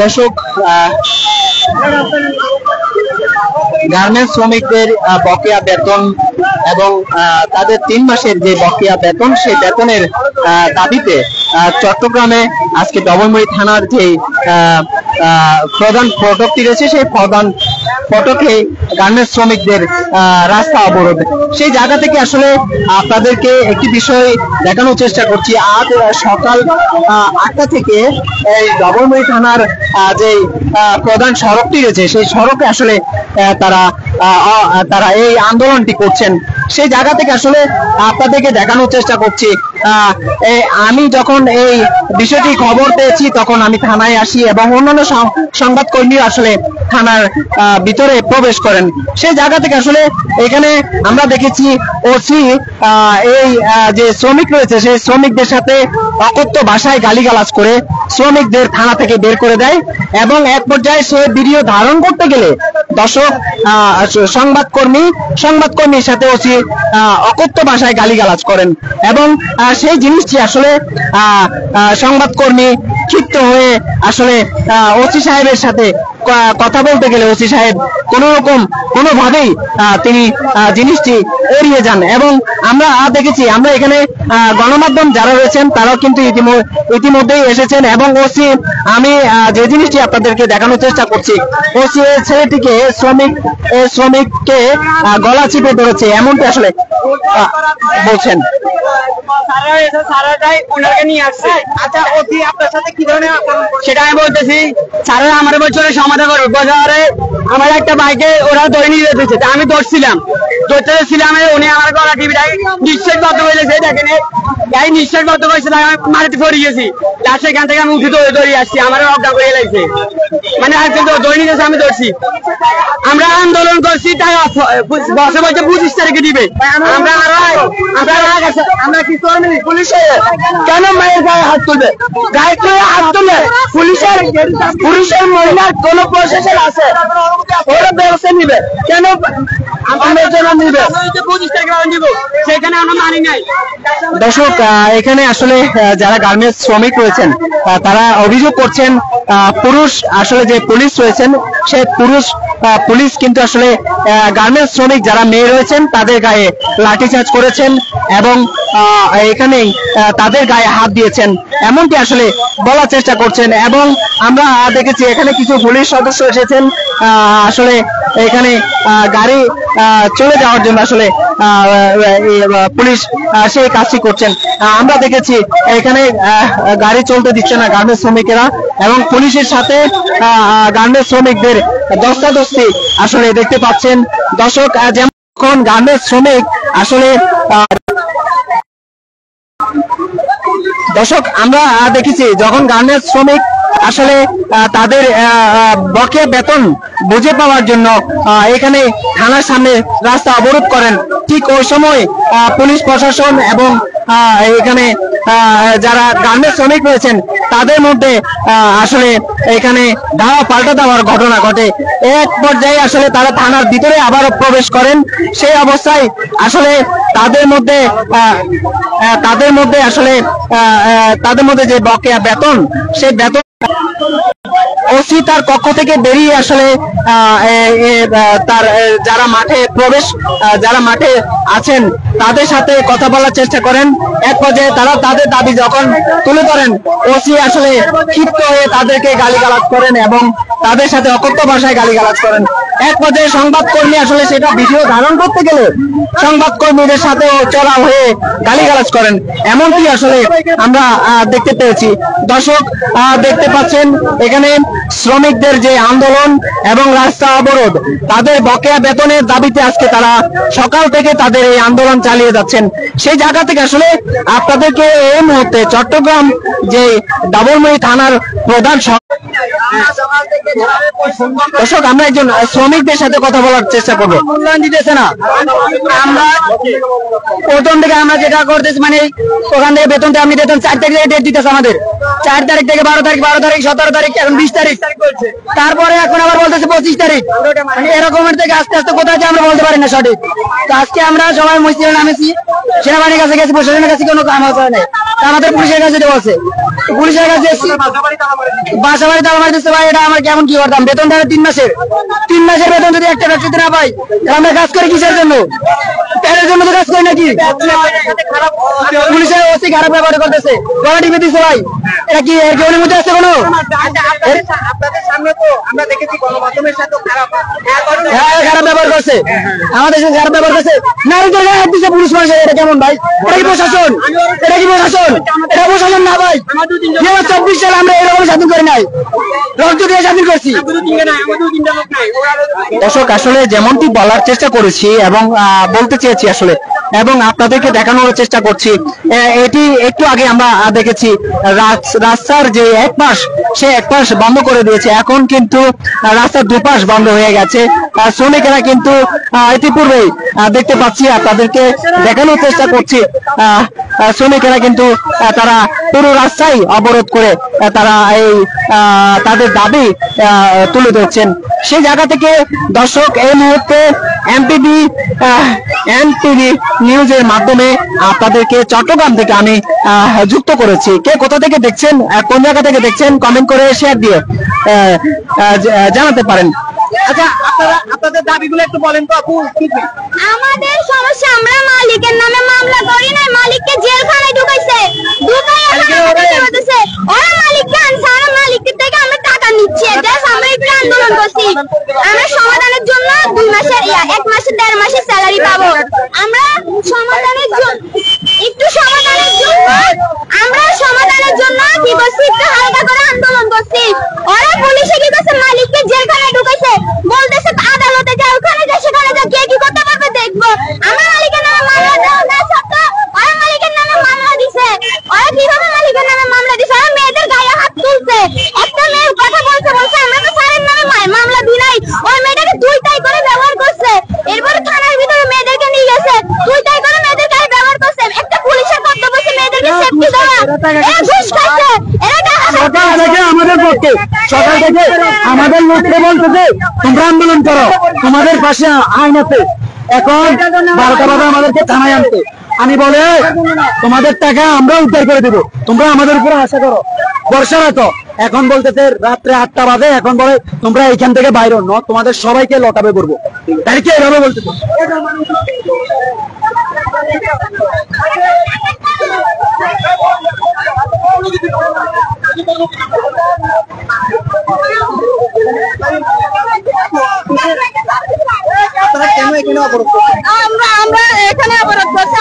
দর্শক, গার্মেন্টস শ্রমিকদের বকেয়া বেতন এবং তাদের 3 মাসের যে বকেয়া বেতন, সেই বেতনের দাবিতে চট্টগ্রামে আজকে ডবলমুড়ি থানার যে প্রধান ফটকটি রয়েছে, সেই প্রধান ফটকে গার্মেন্টস শ্রমিকদের রাস্তা অবরোধ। সেই জায়গা থেকে আসলে আপনাদেরকে একটি বিষয় দেখানোর চেষ্টা করছি। আজ সকাল 8টা থেকে এই ডবলমুড়ি থানার যে প্রধান সড়কটি রয়েছে, সেই সড়কে আসলে তারা এই আন্দোলনটি করছেন। সেই জায়গা থেকে আসলে আপনাদেরকে দেখানোর চেষ্টা করছি। আমি যখন এই বিষয়টি খবর পেয়েছি তখন আমি থানায় আসি এবং অন্যান্য সংবাদকর্মী আসলে থানার ভিতরে প্রবেশ করেন। সেই জায়গা থেকে আসলে এখানে আমরা দেখেছি ওসি এই যে শ্রমিক রয়েছে সেই শ্রমিকদের সাথে অকথ্য ভাষায় গালিগালাজ করে শ্রমিকদের থানা থেকে বের করে দেয় এবং এক পর্যায়ে সে ভিডিও ধারণ করতে গেলে দর্শক সংবাদকর্মীর সাথে ওসি অকথ্য ভাষায় গালিগালাজ করেন এবং সেই জিনিসটি আসলে সংবাদকর্মী ক্ষিপ্ত হয়ে আসলে ওসি সাহেবের সাথে কথা বলতে গেলে ওসি সাহেব কোনোভাবেই তিনি জিনিসটি এড়িয়ে যান এবং আমরা দেখেছি, আমরা এখানে গণমাধ্যম যারা রয়েছেন তারাও কিন্তু ইতিমধ্যেই এসেছেন এবং ওসি, আমি যে জিনিসটি আপনাদেরকে দেখানোর চেষ্টা করছি, ওসি ছেলেটিকে শ্রমিককে গলা চিপে ধরেছে এমনটি আসলে বলছেন। আচ্ছা, ওসি আপনার সাথে কি ধরনের সেটা আমি বলতেছি। স্যারেরা আমার বছরের সমাধান করবে। বাজারে আমার একটা বাইকে ওরা ধরে নিয়ে যেতেছে, আমি ধরছিলাম, উনি আমার গলা টিভিটাই নিঃশ্বাস বদ্ধ হয়ে গেছে। দেখেন এই নিঃশ্বাস বদ্ধ হয়েছে, আমি মাটিতে পড়ে গেছি। সেখান থেকে আমি উঠে দৌড়ে আসছি, আমার অজ্ঞা করে লাগছে, মানে আর কিন্তু ধরে নিয়ে গেছে, আমি ধরছি। আমরা আন্দোলন করছি, তাই বসে বসে 25 তারিখে দিবে। আমরা কি করবো? পুলিশে কেন মায়ের গায়ে হাত তুলবে? গায়ে হাত তুলবে পুলিশের মহিলার কোন প্রশাসন আছে, ওরা ব্যবস্থা নিবে কেন? দর্শক, এখানে আসলে যারা গার্মেন্টস শ্রমিক রয়েছেন তারা অভিযোগ করছেন পুরুষ আসলে যে পুলিশ রয়েছেন সেই পুলিশ কিন্তু আসলে গার্মেন্টস শ্রমিক যারা মেয়ে রয়েছেন তাদের গায়ে লাঠিচার্জ করেছেন এবং এখানে তাদের গায়ে হাত দিয়েছেন এমনটি আসলে বলার চেষ্টা করছেন। এবং আমরা দেখেছি এখানে কিছু পুলিশ সদস্য এসেছেন আসলে এখানে গাড়ি চলে যাওয়ার জন্য আসলে পুলিশ সেই কাজটি করছেন। আমরা দেখেছি এখানে গাড়ি চলতে দিচ্ছে না গার্মেন্টস শ্রমিকেরা এবং পুলিশের সাথে গার্মেন্টস শ্রমিকদের ধস্তাধস্তি আসলে দেখতে পাচ্ছেন। দর্শক, যেমন গার্মেন্টস শ্রমিক আসলে আমরা দেখেছি যখন গার্মেন্টস শ্রমিক আসলে তাদের বকেয়া বেতন বুঝে পাওয়ার জন্য এখানে থানার সামনে রাস্তা অবরোধ করেন, ঠিক ওই সময় পুলিশ প্রশাসন এবং এখানে যারা গার্মেন্টস শ্রমিক রয়েছেন তাদের মধ্যে আসলে এখানে ধাওয়া পাল্টা দেওয়ার ঘটনা ঘটে। এক পর্যায়ে আসলে তারা থানার ভিতরে আবারও প্রবেশ করেন। সেই অবস্থায় আসলে তাদের মধ্যে যে বকেয়া বেতন, সেই বেতন ওসি তার কক্ষ থেকে বেরিয়ে আসলে তার যারা মাঠে আছেন তাদের সাথে কথা বলার চেষ্টা করেন। এক পর্যায়ে তারা তাদের দাবি যখন তুলে ধরেন, ওসি আসলে ক্ষিপ্ত হয়ে তাদেরকে গালিগালাজ করেন এবং তাদের সাথে অকথ্য ভাষায় গালিগালাজ করেন। এক পর্যায়ে সংবাদকর্মী আসলে সেটা ভিডিও ধারণ করতে গেলে সংবাদকর্মীদের সাথে চড়াও হয়ে গালিগালাজ করেন এমনটি আসলে আমরা দেখতে পেয়েছি। দর্শক, দেখতে পাচ্ছেন এখানে শ্রমিকদের যে আন্দোলন এবং রাস্তা অবরোধ, তাদের বকেয়া বেতনের দাবিতে আজকে তারা সকাল থেকে তাদের এই আন্দোলন চালিয়ে যাচ্ছেন। সেই জায়গা থেকে আসলে আপনাদেরকে এই মুহূর্তে চট্টগ্রাম যে ডাবলমুড়ি থানার প্রধান দর্শক, আমরা একজন শ্রমিকদের সাথে কথা বলার চেষ্টা করবো। মূল্যায়ন দিতেছে না। আমরা প্রথম থেকে আমরা যেটা করতেছি, মানে ওখান থেকে বেতনটা আপনি দিতেন 4 তারিখে ডেট দিতেছে আমাদের, 4 তারিখ থেকে 12 তারিখ 17 তারিখ এখন 20 তারিখ তারপরে এখন আবার বলতেছে 25 তারিখ মানে এরকমের থেকে আস্তে আস্তে কোথায় যে আমরা বলতে পারি না সঠিক। তো আজকে আমরা সবাই মসজিদে নামেছি, সেনাবাহিনীর কাছে গেছি, প্রশাসনের কাছে কোনো কাম হচ্ছে না, আমাদের পুলিশের কাছে বলছে, পুলিশের কাছে বাসা বাড়ি তালা মারতেছে। ভাই এটা আমার কেমন কি করতাম, বেতন দেয় 3 মাসের বেতন যদি একটা ব্যক্তিতে না পাই আমরা কাজ করি কিসের জন্য? প্যারের জন্য তো কাজ করি নাকি? পুলিশের ওসি খারাপ ব্যবহার করতেছে, গলা টিপে দিচ্ছে। ভাই এটা কি এর কেউ মধ্যে আছে কোনো? খারাপ ব্যবহার করছে, আমাদের সাথে খারাপ ব্যবহার করছে, নারীদের গায়ে হাত দিচ্ছে পুলিশ মানুষের। এটা কেমন ভাই? এটা কি প্রশাসন? এটা কি প্রশাসন? এটা প্রশাসন না ভাই। 2024 সালে আমরা এরকম স্বাধীন করি নাই, রক্ত দিয়ে স্বাধীন করছি। দর্শক আসলে যেমনটি বলার চেষ্টা করেছি এবং বলতে চেয়েছি আসলে, এবং আপনাদেরকে দেখানোর চেষ্টা করছি, এটি একটু আগে আমরা দেখেছি রাস্তার যে এক পাশ, সে এক পাশ বন্ধ করে দিয়েছে, এখন কিন্তু রাস্তার দুপাশ বন্ধ হয়ে গেছে। শ্রমিকেরা কিন্তু ইতিপূর্বেই দেখতে পাচ্ছি, আপনাদেরকে দেখানোর চেষ্টা করছি, শ্রমিকেরা কিন্তু তারা পুরো রাস্তায় অবরোধ করে তারা এই তাদের দাবি তুলে ধরছেন। সেই জায়গা থেকে দর্শক এই মুহূর্তে এমপিবি নিউজের মাধ্যমে আপনাদেরকে চট্টগ্রাম থেকে আমি যুক্ত করেছি। কে কোথা থেকে দেখছেন, কোন জায়গা থেকে দেখছেন, কমেন্ট করে শেয়ার দিয়ে জানাতে পারেন। আচ্ছা, আপনাদের দাবিগুলো একটু বলেন তো আপু। আমাদের সমস্যা, আমরা মালিকের নামে মামলা করি না, মালিককে জেলখানায় ঢুকাইছে, ওরা মালিককে আনছে, আমরা মালিকের থেকে আমরা টাকা নিচ্ছি, এটা আমরা একটু আন্দোলন করছি। আমরা সমাধানের জন্য 2 মাসের 1 মাসের 1.5 মাসের স্যালারি পাবো। আমরা সমাধানের জন্য কি করছি, একটু হালকা করে আন্দোলন করছি। ওরা পুলিশে কি করছে, মালিককে জেলখানায় ঢুকাইছে, বলতেছে আদালতে যাও, ওখানে যা, সেখানে যা, কে কি করতে পারবে দেখবো। আমরা মালিকের নামে মামলা দেওয়া না সত্য, ওরা মালিকের নামে মামলা দিছে। ওরা কিভাবে মালিকের নামে মামলা দিছে? ওরা মেয়েদের গায়ে হাত তুলছে। একটা মেয়ের কথা বলছে আমরা তো স্যারের নামে মামলা দিই নাই, ওই মেয়েটাকে দুইটাই করে ব্যবহার করছে। এরপরে থানার ভিতরে মেয়েদেরকে নিয়ে গেছে, দুইটাই করে মেয়েদের গায়ে ব্যবহার করছে। একটা পুলিশের কর্তব্য হচ্ছে মেয়েদেরকে সেফটি দেওয়া, এরা ঘুষ খাইছে, এরা সকাল থেকে আমাদের পক্ষে, সকাল থেকে আমাদের লোককে বলতেছে তোমরা আন্দোলন করো, তোমাদের পাশে আইন আছে। এখন 12টা বাজে আমাদেরকে থানায় আনতে, আমি বলে তোমাদের টাকা আমরা উদ্ধার করে দেবো, তোমরা আমাদের উপরে আশা করো, ভরসা রাখো। এখন বলতেছে রাত্রে 8টা বাজে, এখন বলে তোমরা এখান থেকে বাইরে ন, তোমাদের সবাইকে লটাবে করবো। তাই কি এভাবে বলতেছে? আমরা এখানে অবরোধ করছি,